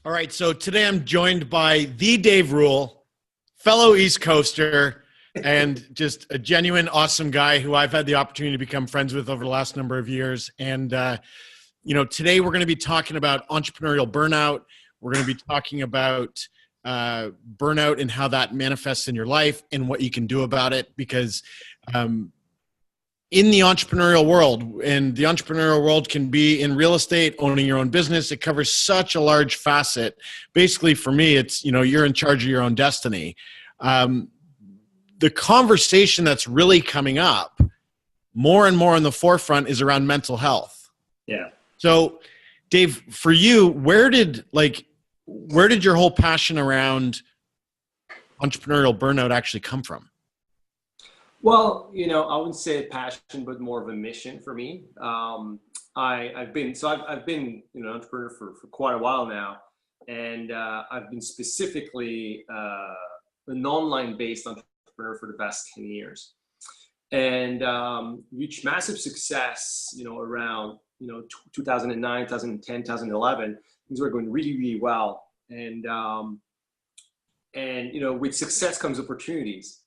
All right, so today I'm joined by the Dave Ruel, fellow East Coaster, and just a genuine awesome guy who I've had the opportunity to become friends with over the last number of years. And, today we're going to be talking about entrepreneurial burnout. We're going to be talking about burnout and how that manifests in your life and what you can do about it. Because in the entrepreneurial world, and the entrepreneurial world can be in real estate, owning your own business. It covers such a large facet. Basically, for me, it's, you're in charge of your own destiny. The conversation that's really coming up more and more on the forefront is around mental health. Yeah. So Dave, for you, where did your whole passion around entrepreneurial burnout actually come from? Well, I wouldn't say a passion, but more of a mission for me. I've been an entrepreneur for quite a while now, and I've been specifically an online-based entrepreneur for the past 10 years, and reached massive success. Around 2009, 2010, 2011, things were going really, really well, and with success comes opportunities.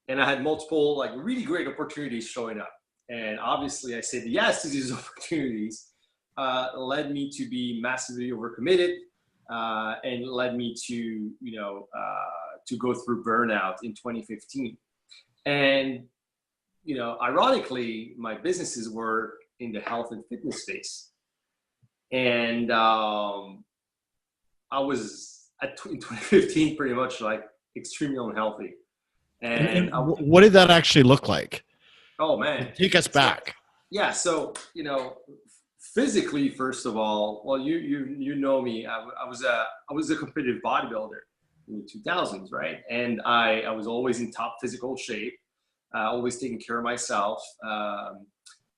And I had multiple really great opportunities showing up. And obviously I said yes to these opportunities, led me to be massively overcommitted, and led me to, to go through burnout in 2015. And, ironically, my businesses were in the health and fitness space. And I was in 2015 pretty much extremely unhealthy. And what did that actually look like? Oh man, take us back. Yeah, so physically, first of all, well, you know me. I was a competitive bodybuilder in the 2000s, right? And I was always in top physical shape, always taking care of myself,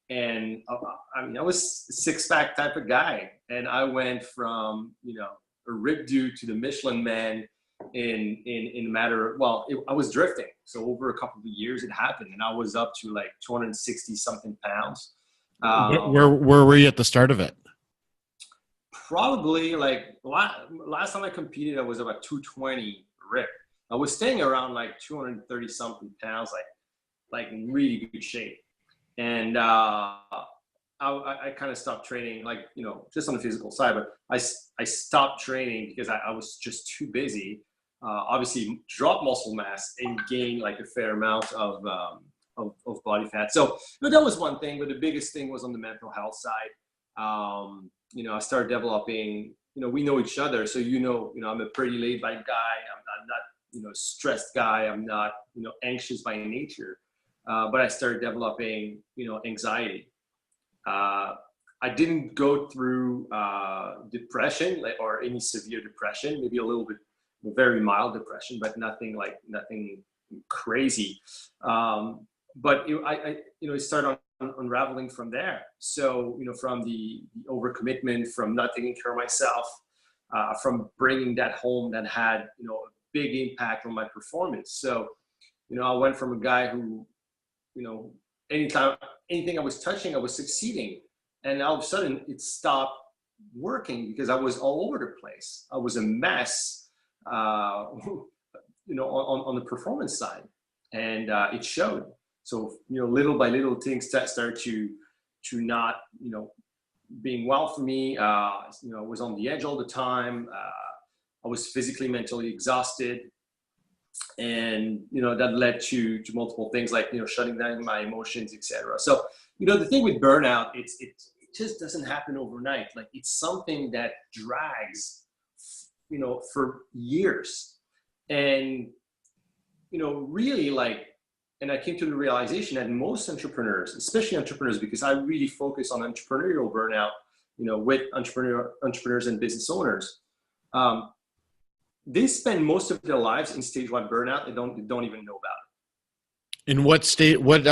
and I was a six-pack type of guy, and I went from a ripped dude to the Michelin Man in a matter of, I was drifting. So over a couple of years it happened, and I was up to 260 something pounds. Where were you at the start of it? Probably last time I competed, I was about 220 rip. I was staying around 230 something pounds, in really good shape. And I kind of stopped training, just on the physical side, but I stopped training because I was just too busy. Obviously drop muscle mass and gain a fair amount of body fat. So that was one thing, but the biggest thing was on the mental health side. I started developing, we know each other. So, I'm a pretty laid back guy. I'm not, stressed guy. I'm not, anxious by nature. But I started developing, anxiety. I didn't go through depression or any severe depression, maybe a little bit very mild depression, but nothing crazy. But it started unraveling from there. So, from the overcommitment, from not taking care of myself, from bringing that home that had, a big impact on my performance. So, I went from a guy who, anything I was touching, I was succeeding. And all of a sudden it stopped working because I was all over the place. I was a mess, on the performance side, and it showed. So little by little things that started to not being well for me. I was on the edge all the time. I was physically, mentally exhausted, and that led to multiple things shutting down my emotions, etc. So the thing with burnout, it just doesn't happen overnight. It's something that drags for years. And, really and I came to the realization that most entrepreneurs, especially entrepreneurs, because I really focus on entrepreneurial burnout, with entrepreneurs and business owners, they spend most of their lives in stage one burnout. They don't even know about it. In what state, what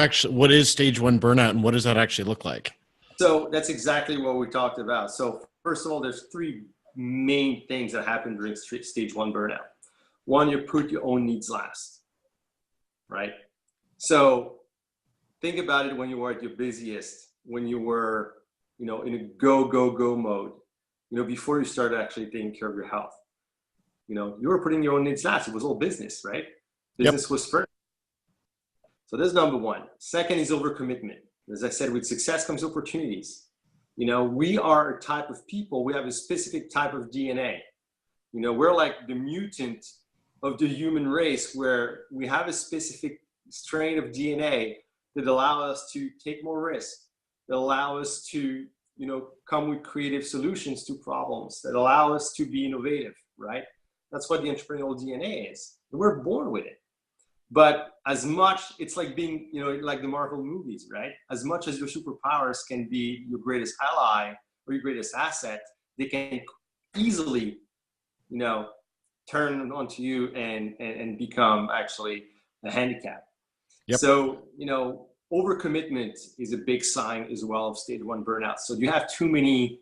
is stage one burnout, and what does that actually look like? So that's exactly what we talked about. So first of all, there's three main things that happen during stage one burnout. One, you put your own needs last, right? So think about it when you were at your busiest, when you were, in a go mode. before you started actually taking care of your health. You were putting your own needs last. It was all business, right? Business was first. So that's number one. Second is overcommitment. As I said, with success comes opportunities. We are a type of people, we have a specific type of DNA. We're like the mutant of the human race, where we have a specific strain of DNA that allow us to take more risks, that allow us to, come with creative solutions to problems, that allow us to be innovative, right? That's what the entrepreneurial DNA is. We're born with it. But as much, it's like being, like the Marvel movies, right? As much as your superpowers can be your greatest ally or your greatest asset, they can easily, turn onto you and become actually a handicap. Yep. So, overcommitment is a big sign as well of stage 1 burnout. So you have too many,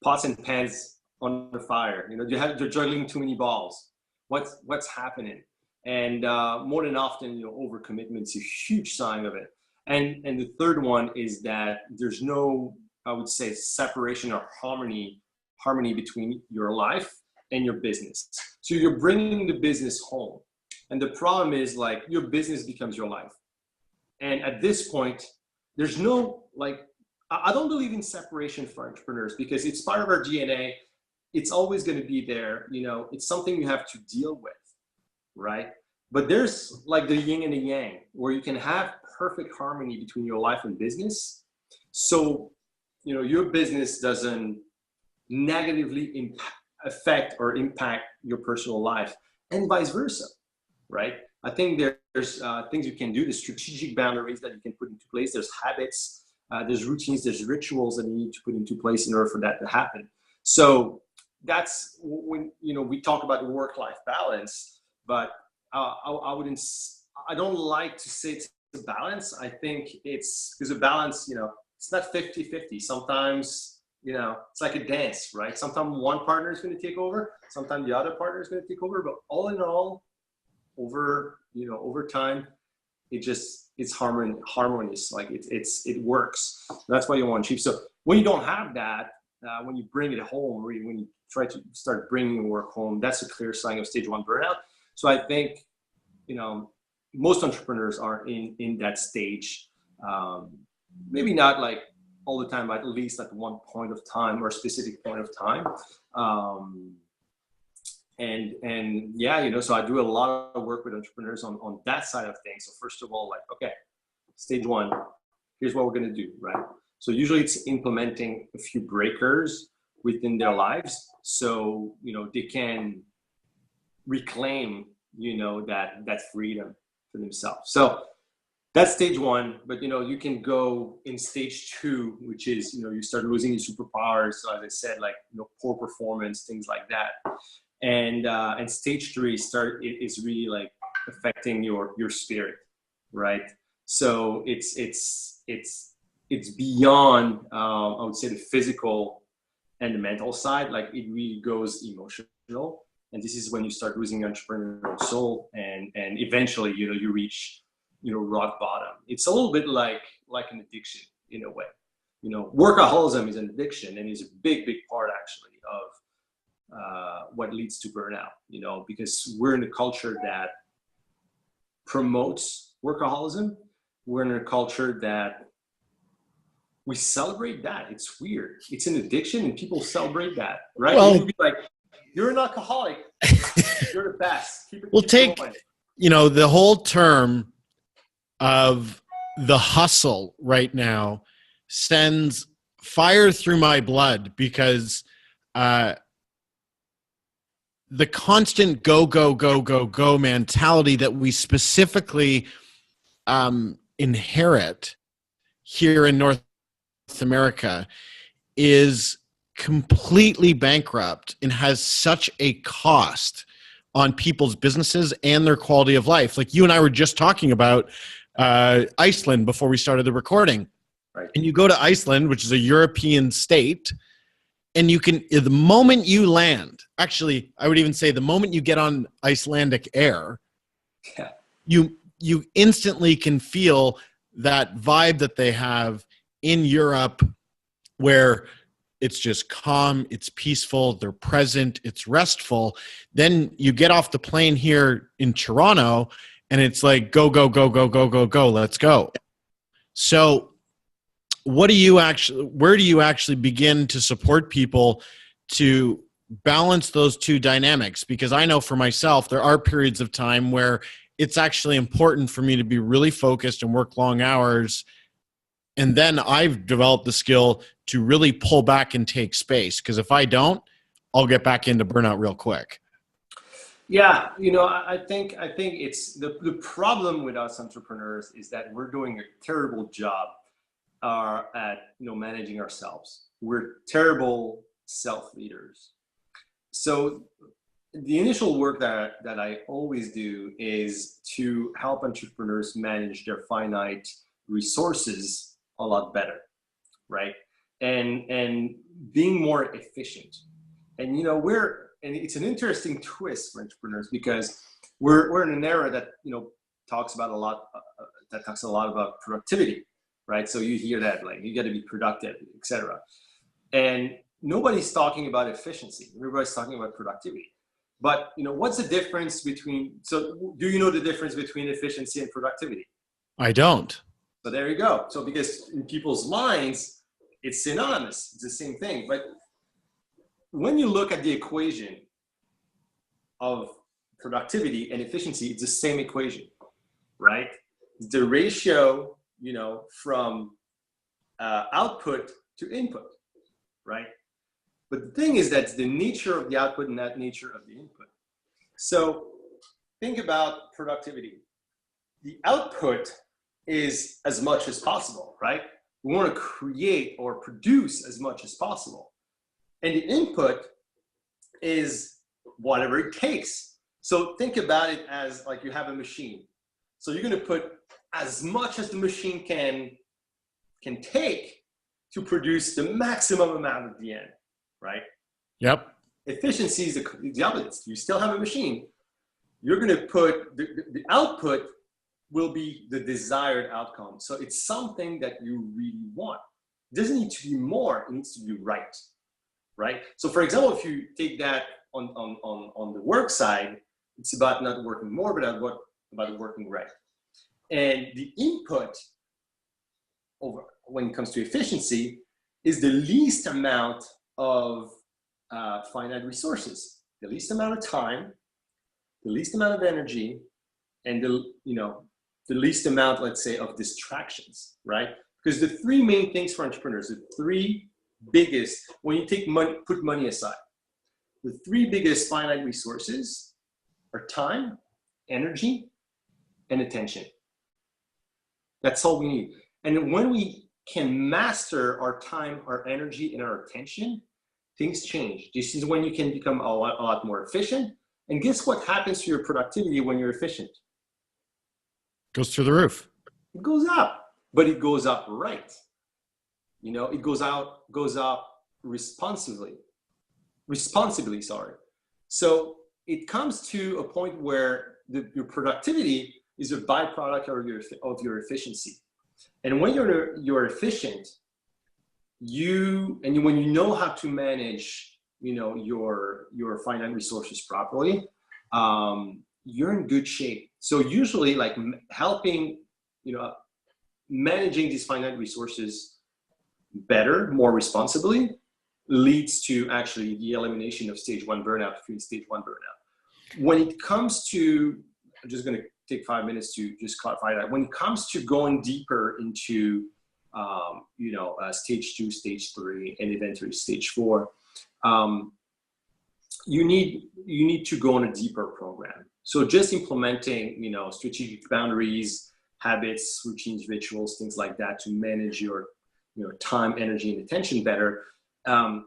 pots and pans on the fire. You're juggling too many balls. What's happening? And more than often, overcommitment is a huge sign of it. And the third one is that there's no, I would say, separation or harmony between your life and your business. So you're bringing the business home. And the problem is, like, your business becomes your life. And at this point, there's no, I don't believe in separation for entrepreneurs, because it's part of our DNA. It's always going to be there. It's something you have to deal with, right? But there's like the yin and the yang, where you can have perfect harmony between your life and business. So, your business doesn't negatively affect or impact your personal life, and vice versa, right? I think there's things you can do, the strategic boundaries that you can put into place. There's habits, there's routines, there's rituals that you need to put into place in order for that to happen. So that's when, we talk about the work-life balance, but I don't like to say it's a balance. I think it's because a balance, it's not 50-50. Sometimes, it's like a dance, right? Sometimes one partner is going to take over, sometimes the other partner is going to take over, but all in all, over time, it's harmonious. Like it works. That's why you want to achieve. So when you don't have that, when you bring it home, or when you try to start bringing work home, that's a clear sign of stage 1 burnout. So I think, most entrepreneurs are in that stage. Maybe not like all the time, but at least at one point of time or a specific point of time. And yeah, so I do a lot of work with entrepreneurs on that side of things. So first of all, okay, stage 1, here's what we're going to do, right? So usually it's implementing a few breakers within their lives, so, they can reclaim, that freedom for themselves. So that's stage 1, but, you can go in stage 2, which is, you start losing your superpowers. So as I said, poor performance, things like that. And stage 3 is really like affecting your spirit, right? So it's beyond, I would say, the physical and the mental side. Like, it really goes emotional, and this is when you start losing your entrepreneurial soul, and eventually, you reach, rock bottom. It's a little bit like an addiction in a way. Workaholism is an addiction, and is a big part actually of what leads to burnout, because we're in a culture that promotes workaholism. We're in a culture that we celebrate that. It's weird. It's an addiction, and people celebrate that, right? Well, you'd be like, you're an alcoholic. You're the best. Keep it going. The whole term of the hustle right now sends fire through my blood, because the constant go mentality that we specifically inherit here in North America is completely bankrupt and has such a cost on people's businesses and their quality of life. Like, you and I were just talking about Iceland before we started the recording. Right. And you go to Iceland, which is a European state, and you can, the moment you land, actually, I would even say the moment you get on Icelandic air, yeah, you instantly can feel that vibe that they have in Europe, where it's just calm, it's peaceful, they're present, it's restful. Then you get off the plane here in Toronto and it's like, go, go, go, go, go, go, go, let's go. So where do you actually begin to support people to balance those two dynamics? Because I know for myself, there are periods of time where it's actually important for me to be really focused and work long hours. And then I've developed the skill to really pull back and take space. Because if I don't, I'll get back into burnout real quick. Yeah, I think it's the problem with us entrepreneurs is that we're doing a terrible job at managing ourselves. We're terrible self-leaders. So the initial work that I always do is to help entrepreneurs manage their finite resources a lot better, right? And being more efficient. And it's an interesting twist for entrepreneurs because we're in an era that talks a lot about productivity, right? So you hear that, like, you got to be productive, etc. And nobody's talking about efficiency. Everybody's talking about productivity. But what's the difference between? So do you know the difference between efficiency and productivity? I don't. So there you go. So because in people's minds, it's synonymous. It's the same thing. But when you look at the equation of productivity and efficiency, it's the same equation, right? It's the ratio, from output to input, right? But the thing is that's the nature of the output and that nature of the input. So think about productivity. The output is as much as possible, right? We want to create or produce as much as possible. And the input is whatever it takes. So think about it as like you have a machine. So you're going to put as much as the machine can take to produce the maximum amount at the end, right? Yep. Efficiency is the opposite. You still have a machine. You're going to put the output will be the desired outcome. So it's something that you really want. It doesn't need to be more. It needs to be right, right? So for example, if you take that on the work side, it's about not working more, but about working right. And the input when it comes to efficiency is the least amount of finite resources, the least amount of time, the least amount of energy, and the least amount, let's say, of distractions, right? Because the three main things for entrepreneurs, the three biggest, when you take money, put money aside, the three biggest finite resources are time, energy, and attention. That's all we need. And when we can master our time, our energy, and our attention, things change. This is when you can become a lot more efficient. And guess what happens to your productivity when you're efficient? Goes through the roof. It goes up, but it goes up right. It goes up responsibly, sorry. So it comes to a point where your productivity is a byproduct of your efficiency. And when you're efficient, when you know how to manage, your finite resources properly, you're in good shape. So usually, like helping, managing these finite resources better, more responsibly, leads to actually the elimination of stage 1 burnout, stage 1 burnout. When it comes to, I'm just going to take 5 minutes to just clarify that. When it comes to going deeper into, stage 2, stage 3, and eventually stage 4, you need to go on a deeper program. So just implementing, strategic boundaries, habits, routines, rituals, things like that to manage your, time, energy, and attention better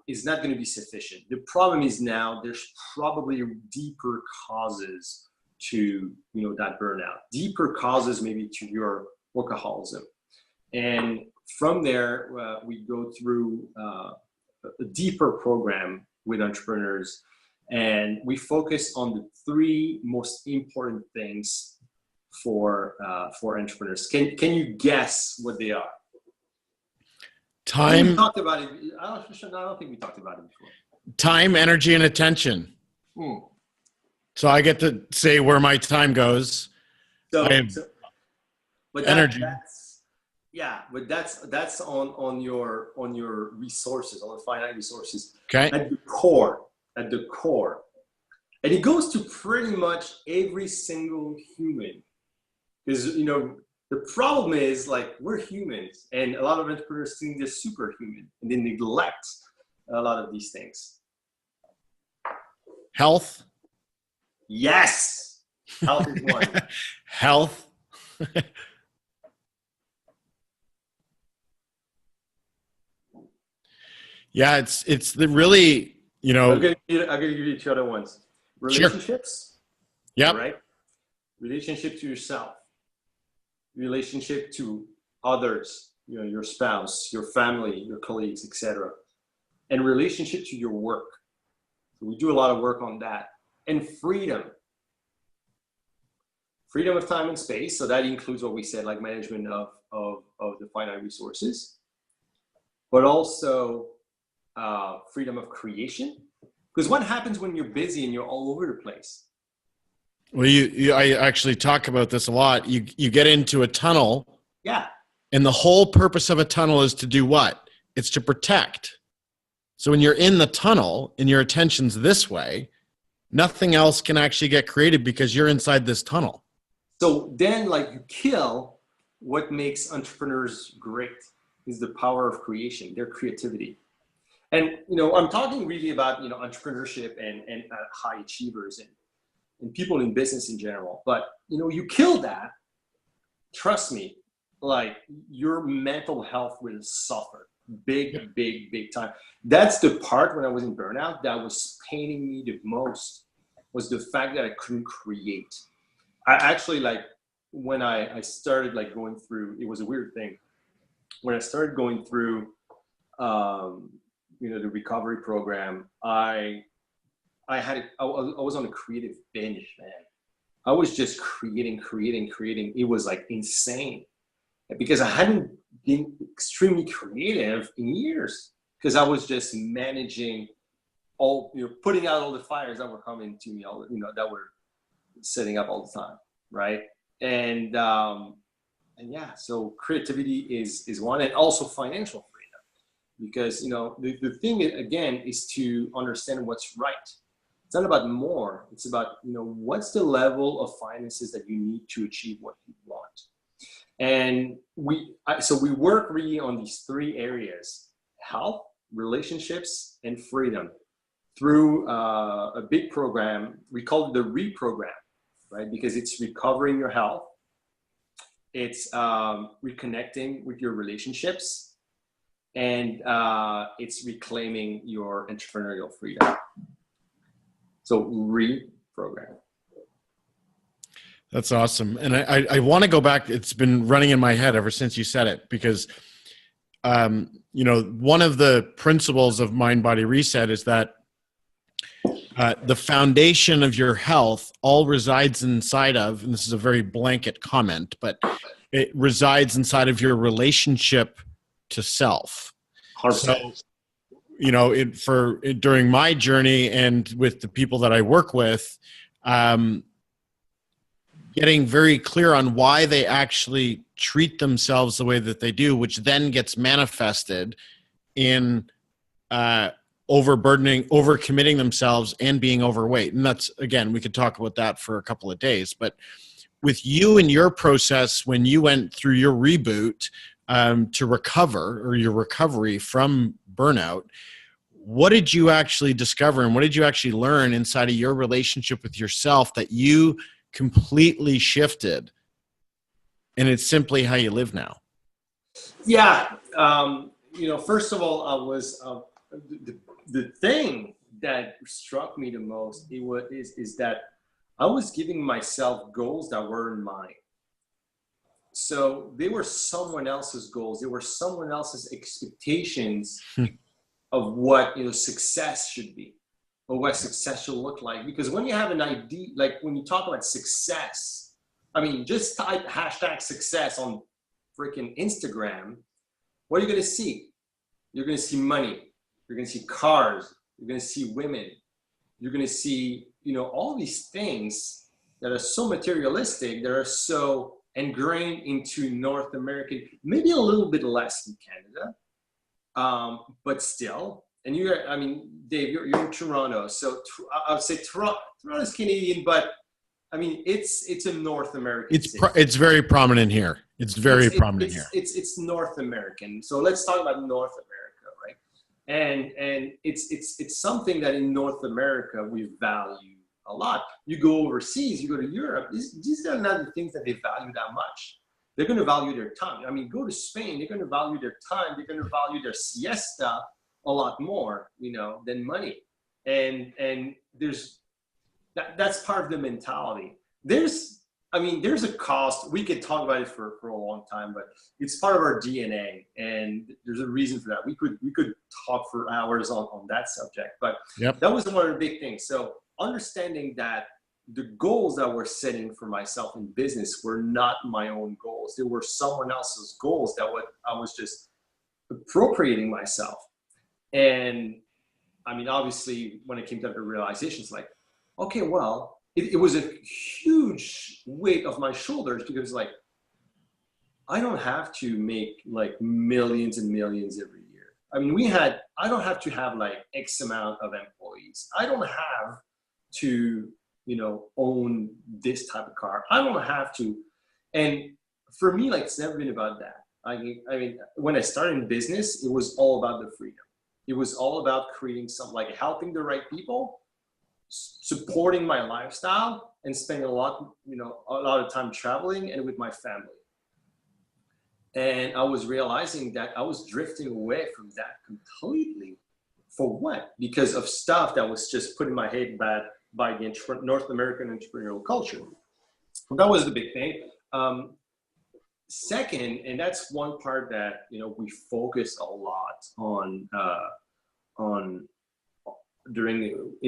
is not going to be sufficient. The problem is now there's probably deeper causes to, that burnout, deeper causes maybe to your workaholism. And from there, we go through a deeper program with entrepreneurs, and we focus on the three most important things for entrepreneurs. Can you guess what they are? I think we Time, talked about it. I don't think we talked about it before. time, energy, and attention. Hmm. So I get to say where my time goes. I have But energy. that's yeah, but that's on your resources, on the finite resources Okay. at the core, and it goes to pretty much every single human, because the problem is, like, we're humans, and a lot of entrepreneurs think they're superhuman, and they neglect a lot of these things. Health. Yes, health is one. Health. Yeah, it's the really, I'm gonna give you two other ones. Relationships. Sure. Yep. Right. Relationship to yourself. Relationship to others. Your spouse, your family, your colleagues, etc. And relationship to your work. So we do a lot of work on that. And freedom. Freedom of time and space. So that includes what we said, like management of the finite resources, but also freedom of creation. Because what happens when you're busy and you're all over the place? Well, I actually talk about this a lot. You get into a tunnel. Yeah. And the whole purpose of a tunnel is to do what? It's to protect. So when you're in the tunnel and your attention's this way, nothing else can actually get created because you're inside this tunnel. So then, like, you kill what makes entrepreneurs great, is the power of creation, their creativity. And, I'm talking really about, entrepreneurship and high achievers and people in business in general. But, you kill that, trust me, like, your mental health will suffer big, big time. That's the part when I was in burnout that was paining me the most, was the fact that I couldn't create. I actually, like, when I started, like, going through, it was a weird thing. When I started going through, the recovery program, I was on a creative binge, man. I was just creating. It was, like, insane, because I hadn't been extremely creative in years, because I was just managing all, putting out all the fires that were coming to me, all, that were setting up all the time, right? And yeah, so creativity is one, and also financial freedom, because the thing again is to understand what's right. It's not about more. It's about what's the level of finances that you need to achieve what you want. And we work really on these three areas: health, relationships, and freedom, through a big program. We call it the reprogram, right? Because it's recovering your health, it's reconnecting with your relationships, and it's reclaiming your entrepreneurial freedom. So reprogram. That's awesome. And I want to go back. It's been running in my head ever since you said it, because, one of the principles of Mind Body Reset is that the foundation of your health all resides inside of, and this is a very blanket comment, but it resides inside of your relationship to self. 100%. So, during my journey and with the people that I work with, getting very clear on why they actually treat themselves the way that they do, which then gets manifested in overburdening, overcommitting themselves, and being overweight. And that's, again, we could talk about that for a couple of days. But with you and your process, when you went through your reboot to recover, or your recovery from burnout, what did you actually discover, and what did you actually learn inside of your relationship with yourself that you completely shifted, and it's simply how you live now? Yeah. First of all, I was the thing that struck me the most is that I was giving myself goals that weren't mine. So they were someone else's goals. They were someone else's expectations of what success should be, or what success should look like. Because when you have an idea, like when you talk about success, I mean, just type #success on freaking Instagram. What are you going to see? you're going to see money, you're going to see cars, you're going to see women, you're going to see, all these things that are so materialistic, that are so ingrained into North American, maybe a little bit less in Canada, but still. And Dave, you're in Toronto, so I would say Toronto's Canadian, but it's a North American city. It's very prominent here. It's very prominent here. It's North American. So let's talk about North America, right? And it's something that in North America we value a lot. You go overseas, you go to Europe, these are not the things that they value that much. They're going to value their time. Go to Spain, they're going to value their time. They're going to value their siesta a lot more, than money. And that's part of the mentality. There's a cost. We could talk about it for a long time, but it's part of our DNA, and there's a reason for that. We could talk for hours on that subject, but That was one of the big things. So understanding that the goals that we're setting for myself in business were not my own goals. They were someone else's goals that I was just appropriating myself. And obviously when it came down to realizations, like, okay, well, it was a huge weight off my shoulders, because I don't have to make millions and millions every year. I don't have to have X amount of employees. I don't have to, own this type of car. I don't have to. And for me, it's never been about that. When I started in business, it was all about the freedom. It was all about creating helping the right people, supporting my lifestyle, and spending a lot of time traveling and with my family. And I was realizing that I was drifting away from that completely. For what? Because of stuff that was just put in my head by the North American entrepreneurial culture. That was the big thing. Second, and that's one part that we focus a lot on in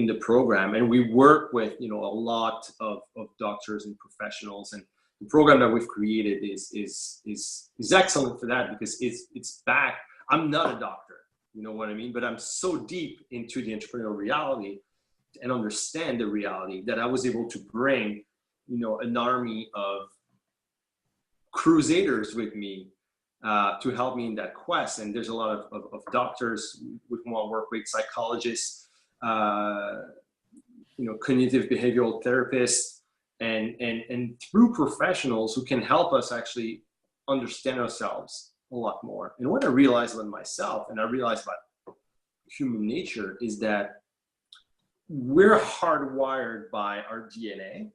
the program, and we work with a lot of doctors and professionals, and the program that we've created is excellent for that, because it's back. I'm not a doctor, but I'm so deep into the entrepreneurial reality and understand the reality that I was able to bring an army of crusaders with me to help me in that quest. And there's a lot of doctors with whom I work with, psychologists, cognitive behavioral therapists, and through professionals who can help us actually understand ourselves a lot more. And what I realized about myself, and I realized about human nature, is that we're hardwired by our DNA,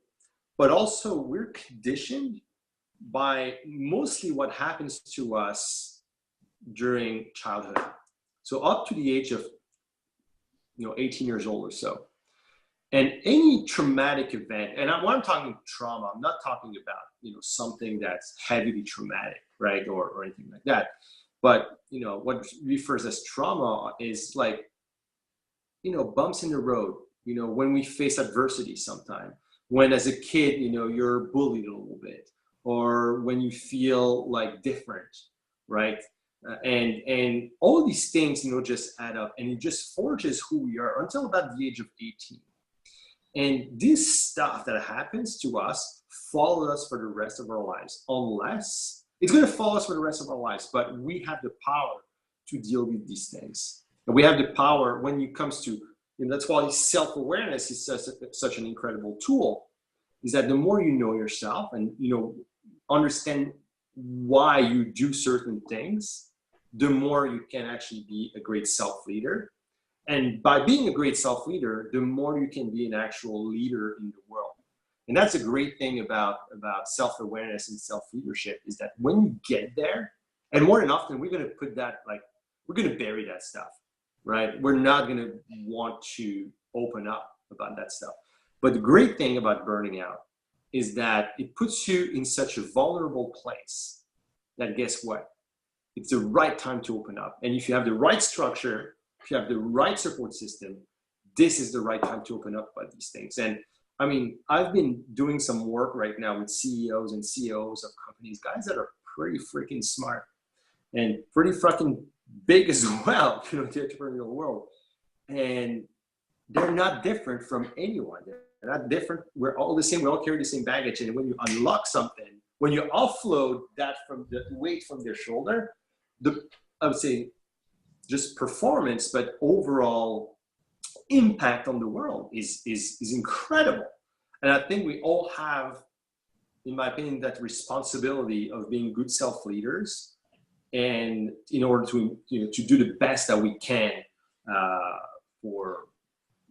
but also we're conditioned by mostly what happens to us during childhood. So up to the age of 18 years old or so. And any traumatic event, and when I'm talking trauma, I'm not talking about something that's heavily traumatic, right, or anything like that. But what refers as trauma is bumps in the road. When we face adversity sometime, when as a kid you're bullied a little bit, or when you feel different, right? And all these things, just add up, and it just forges who we are until about the age of 18. And this stuff that happens to us follows us for the rest of our lives, unless it's going to follow us for the rest of our lives. But we have the power to deal with these things. And we have the power when it comes to, that's why self-awareness is such an incredible tool, is that the more you know yourself and, understand why you do certain things, the more you can actually be a great self-leader. And by being a great self-leader, the more you can be an actual leader in the world. And that's a great thing about self-awareness and self-leadership, is that when you get there, and more than often, we're going to put that, we're going to bury that stuff, right? We're not going to want to open up about that stuff. But the great thing about burning out is that it puts you in such a vulnerable place that, guess what? It's the right time to open up. And if you have the right structure, if you have the right support system, this is the right time to open up about these things. And I've been doing some work right now with CEOs and CEOs of companies, guys that are pretty freaking smart and pretty fucking big as well, the entrepreneurial world. And they're not different from anyone. They're not different. We're all the same. We all carry the same baggage. And when you unlock something, when you offload that from the weight from their shoulder, I would say just performance, but overall impact on the world is incredible. And I think we all have, in my opinion, that responsibility of being good self-leaders, and in order to to do the best that we can for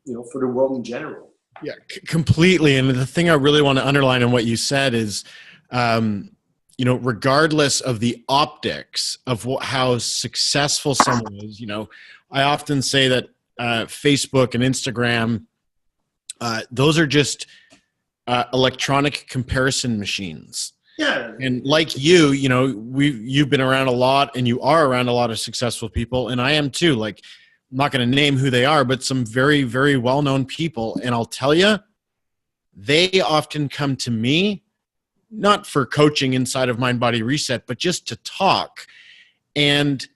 the world in general. Yeah, completely. And the thing I really want to underline in what you said is, regardless of the optics of how successful someone is, I often say that Facebook and Instagram, those are just electronic comparison machines. Yeah. And like you've been around a lot, and you are around a lot of successful people, and I am too. Like, I'm not going to name who they are, but some very, very well-known people. And I'll tell you, they often come to me, not for coaching inside of Mind Body Reset, but just to talk. And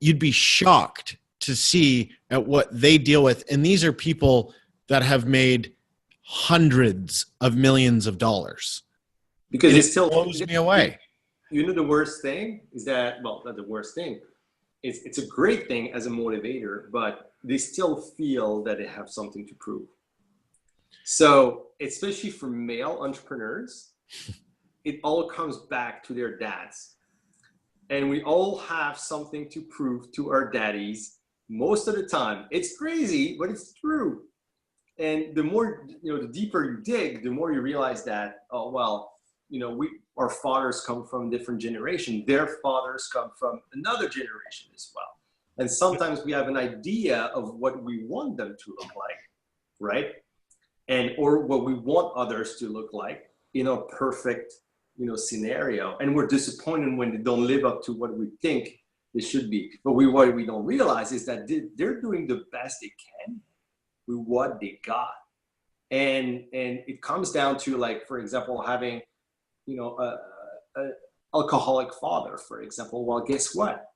you'd be shocked to see at what they deal with. And these are people that have made hundreds of millions of dollars. Because it still blows me away. The worst thing is that, well, not the worst thing. It's a great thing as a motivator, but they still feel that they have something to prove. So, especially for male entrepreneurs, it all comes back to their dads. And we all have something to prove to our daddies most of the time. It's crazy, but it's true. And the more, the deeper you dig, the more you realize that, oh, well, our fathers come from a different generation. Their fathers come from another generation as well. And sometimes we have an idea of what we want them to look like, right? Or what we want others to look like in a perfect, scenario. And we're disappointed when they don't live up to what we think they should be. But what we don't realize is that they're doing the best they can with what they got. And it comes down to, like, for example, having a alcoholic father, for example. Well, guess what?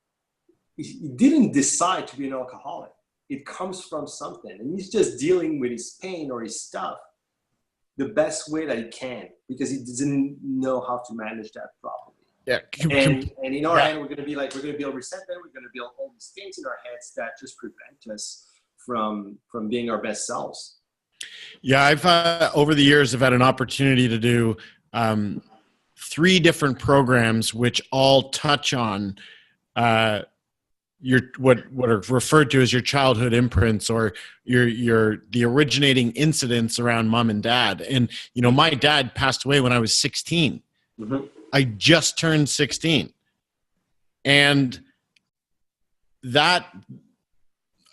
He didn't decide to be an alcoholic. It comes from something, and he's just dealing with his pain or his stuff the best way that he can, because he doesn't know how to manage that properly. Yeah. And in our hand, we're going to build resentment. We're going to build all these things in our heads that just prevent us from being our best selves. Yeah, I've over the years, I've had an opportunity to do 3 different programs which all touch on what are referred to as your childhood imprints, or the originating incidents around mom and dad. And my dad passed away when I was 16. Mm-hmm. I just turned 16, and that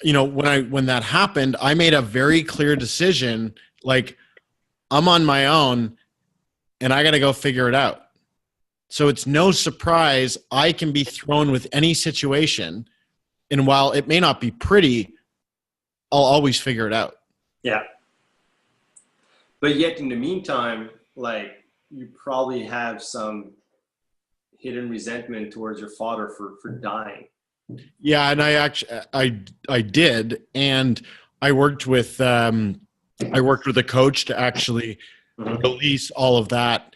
when that happened, I made a very clear decision. Like, I'm on my own, and I got to go figure it out. So it's no surprise I can be thrown with any situation. And while it may not be pretty, I'll always figure it out. Yeah. But yet in the meantime, like, you probably have some hidden resentment towards your father for dying. Yeah. And I did. And I worked with a coach to actually release all of that.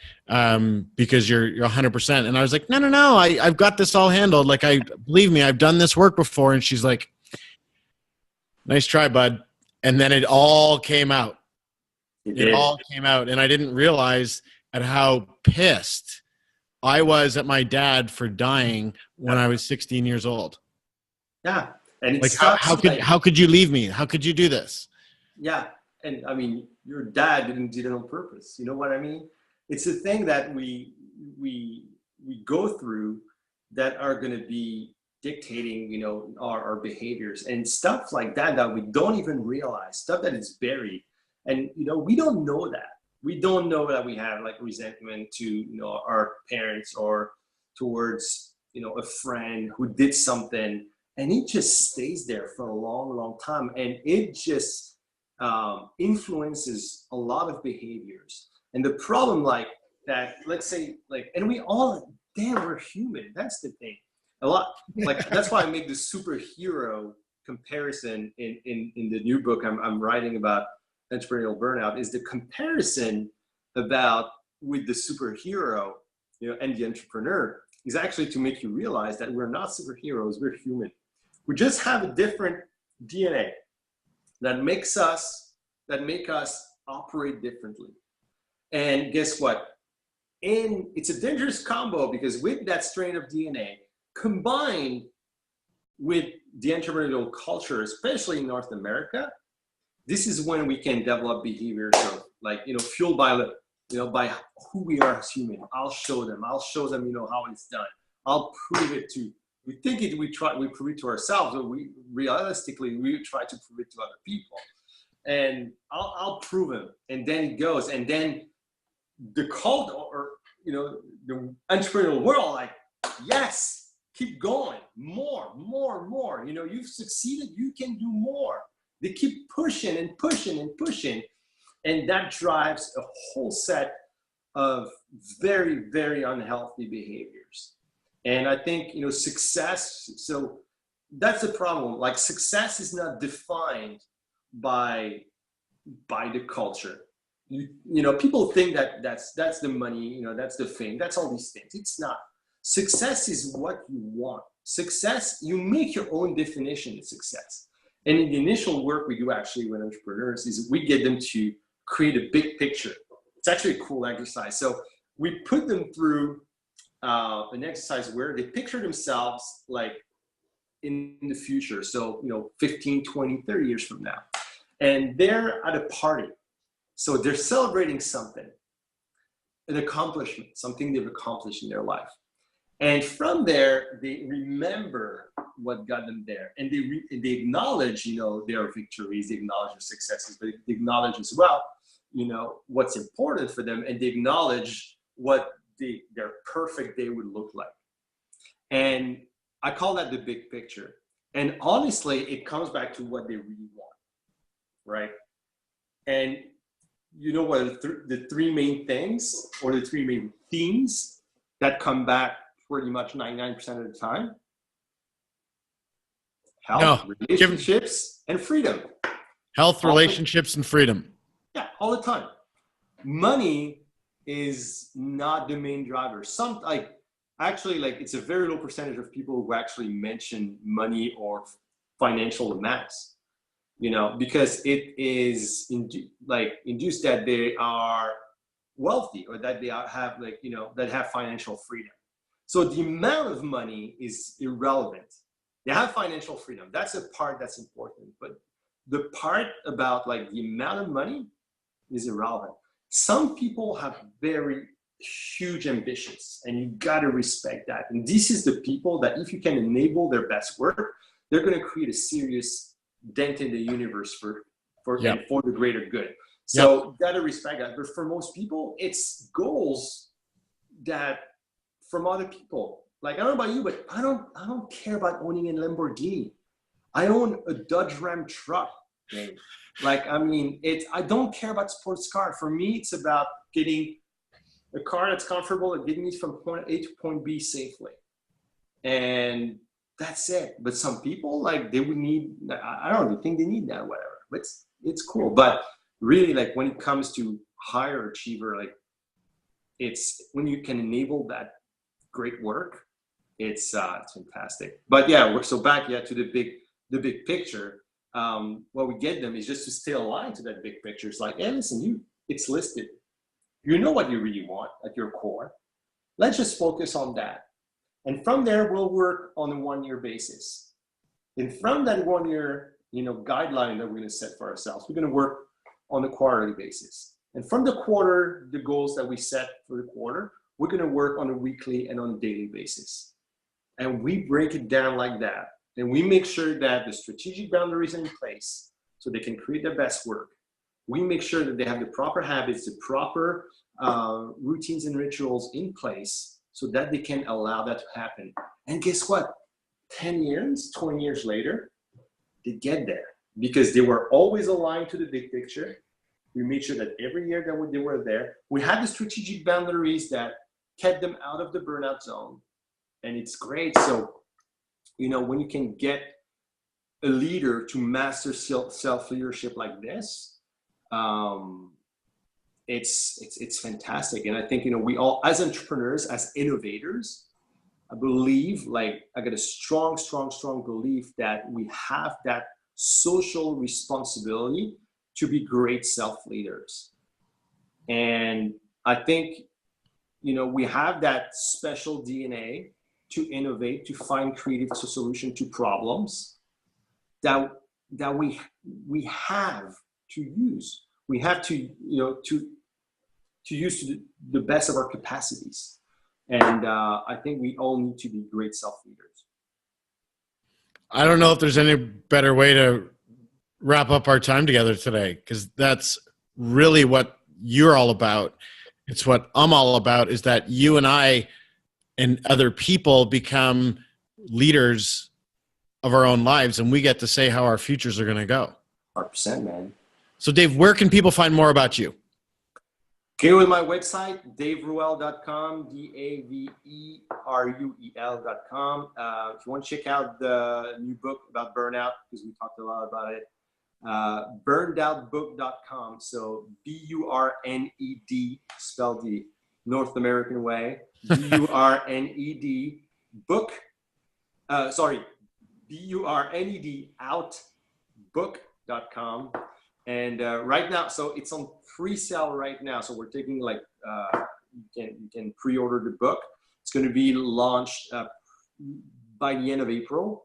Because you're 100%. And I was like, no, I've got this all handled. Like, believe me, I've done this work before. And she's like, nice try, bud. And then it all came out. It all came out. And I didn't realize at how pissed I was at my dad for dying when I was 16 years old. Yeah. And it's like, how could you leave me? How could you do this? Yeah. And I mean, your dad didn't do it on purpose. You know what I mean? It's a thing that we go through that are going to be dictating, our behaviors and stuff like that we don't even realize, stuff that is buried. And, we don't know that. We don't know that we have, like, resentment to, our parents, or towards, a friend who did something, and it just stays there for a long, long time. And it just influences a lot of behaviors. And the problem, like that, let's say, like, and we're human. That's the thing. A lot. Like, that's why I make the superhero comparison in the new book I'm writing about entrepreneurial burnout, is the comparison about with the superhero, and the entrepreneur, is actually to make you realize that we're not superheroes, we're human. We just have a different DNA that make us operate differently. And guess what? It's a dangerous combo, because with that strain of DNA combined with the entrepreneurial culture, especially in North America, this is when we can develop behaviors of, like, fueled by by who we are as human. I'll show them how it's done. I'll prove it to, we prove it to ourselves, but we try to prove it to other people. And I'll prove them. And then it goes. And then the cult, or, the entrepreneurial world, like, yes, keep going, more. You've succeeded, you can do more. They keep pushing and pushing and pushing. And that drives a whole set of very, very unhealthy behaviors. And I think, success, so that's the problem. Like, success is not defined by the culture. People think that that's the money, that's the fame, that's all these things. It's not. Success is what you want. Success, you make your own definition of success. And in the initial work we do actually with entrepreneurs is we get them to create a big picture. It's actually a cool exercise. So we put them through an exercise where they picture themselves like in the future. So, 15, 20, 30 years from now. And they're at a party. So they're celebrating something, an accomplishment, something they've accomplished in their life. And from there, they remember what got them there. And they acknowledge, their victories, they acknowledge their successes, but they acknowledge as well, what's important for them. And they acknowledge what their perfect day would look like. And I call that the big picture. And honestly, it comes back to what they really want, right? And you know what the three main things, or the three main themes that come back pretty much 99% of the time? Health, relationships, and freedom. Health, relationships, and freedom. Yeah, all the time. Money is not the main driver. It's a very low percentage of people who actually mention money or financial amounts, because it is induced that they are wealthy, or that they have that have financial freedom. So the amount of money is irrelevant. They have financial freedom. That's a part that's important. But the part about the amount of money is irrelevant. Some people have very huge ambitions, and you got to respect that. And this is the people that, if you can enable their best work, they're going to create a serious dent in the universe for the greater good. So you got to respect that. But for most people, it's goals that from other people. Like, I don't know about you, but I don't care about owning a Lamborghini. I own a Dodge Ram truck. Okay? I don't care about sports car. For me, it's about getting a car that's comfortable and getting me from point A to point B safely. And that's it. But some people, they would need, I don't really think they need that, whatever. But it's cool. But really, when it comes to higher achiever, it's when you can enable that great work, it's fantastic. But yeah, so back to the big picture. What we get them is just to stay aligned to that big picture. It's like, hey, listen, it's listed. You know what you really want at your core. Let's just focus on that. And from there, we'll work on a 1-year basis. And from that 1 year, guideline that we're going to set for ourselves, we're going to work on a quarterly basis. And from the quarter, the goals that we set for the quarter, we're going to work on a weekly and on a daily basis. And we break it down like that. And we make sure that the strategic boundaries are in place so they can create their best work. We make sure that they have the proper habits, the proper routines and rituals in place so that they can allow that to happen. And guess what? 10 years, 20 years later, they get there because they were always aligned to the big picture. We made sure that every year that they were there, we had the strategic boundaries that kept them out of the burnout zone. And it's great. So when you can get a leader to master self leadership like this, it's fantastic. And I think, we all, as entrepreneurs, as innovators, I believe, like, I got a strong belief that we have that social responsibility to be great self leaders. And I think, we have that special DNA to innovate, to find creative solution to problems that we have to use. We have to, to use to the best of our capacities. And I think we all need to be great self-leaders. I don't know if there's any better way to wrap up our time together today, because that's really what you're all about. It's what I'm all about, is that you and I and other people become leaders of our own lives, and we get to say how our futures are going to go. 100%, man. So Dave, where can people find more about you? Go with my website, daveruel.com, DAVERUEL.com. If you want to check out the new book about burnout, because we talked a lot about it, burnnedoutbook.com. So BURNED, spelled the North American way, BURNED book. BURNED outbook.com. And right now, so it's on pre-sale right now. So we're taking, like, you can pre-order the book. It's going to be launched by the end of April.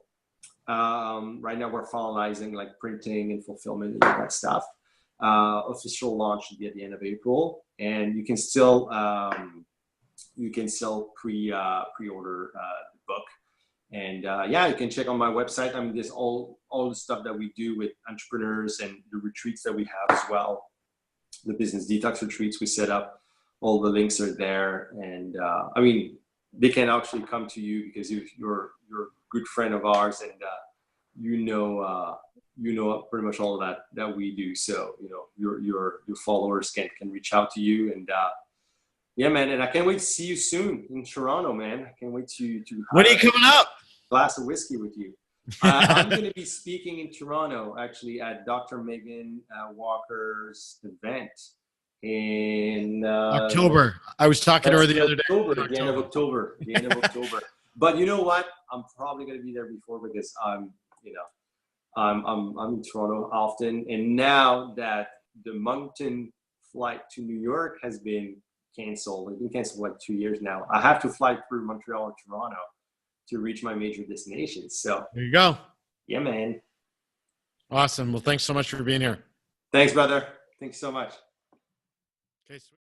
Right now we're finalizing, like, printing and fulfillment and all that stuff. Official launch will be at the end of April, and you can still pre-order the book. And you can check on my website. I mean, there's all the stuff that we do with entrepreneurs and the retreats that we have as well. The business detox retreats we set up, all the links are there. And I mean, they can actually come to you because you're a good friend of ours, and you know pretty much all of that we do. So your followers can reach out to you. And yeah, man. And I can't wait to see you soon in Toronto, man. I can't wait to when are you coming up? Glass of whiskey with you. I'm going to be speaking in Toronto, actually, at Dr. Megan Walker's event in October. I was talking to her the other day. The end of October. But you know what? I'm probably going to be there before, because I'm in Toronto often. And now that the Moncton flight to New York has been canceled, it's been canceled for like 2 years now, I have to fly through Montreal or Toronto to reach my major destinations. So there you go. Yeah, man. Awesome. Well, thanks so much for being here. Thanks, brother. Thanks so much. Okay. Sweet.